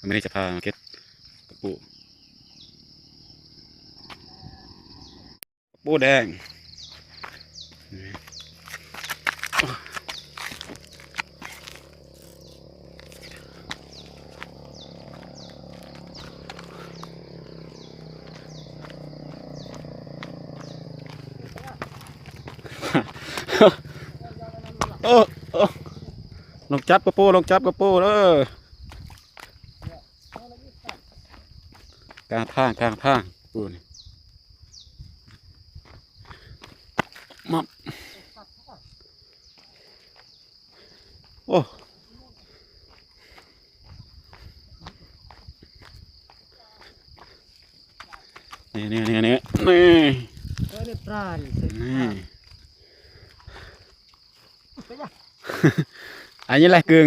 ไม่ได้จะพามาเก็ตกระปูแดงโอ้โอ้ลงจับกระปูเด้อกลางทางปูนี่มับโอ้นี่ปลานี่อันนี้แหละกึ่ง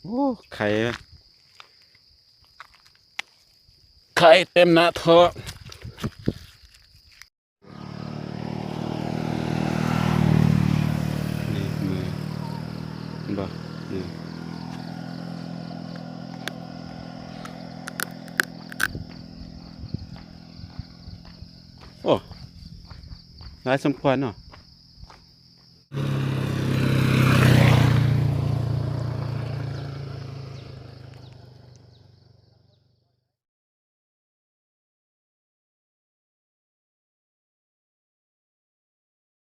โอ้ไข่เต็มหน้าท้องนี่มือบ่โอ้หลายสมควรเนาะ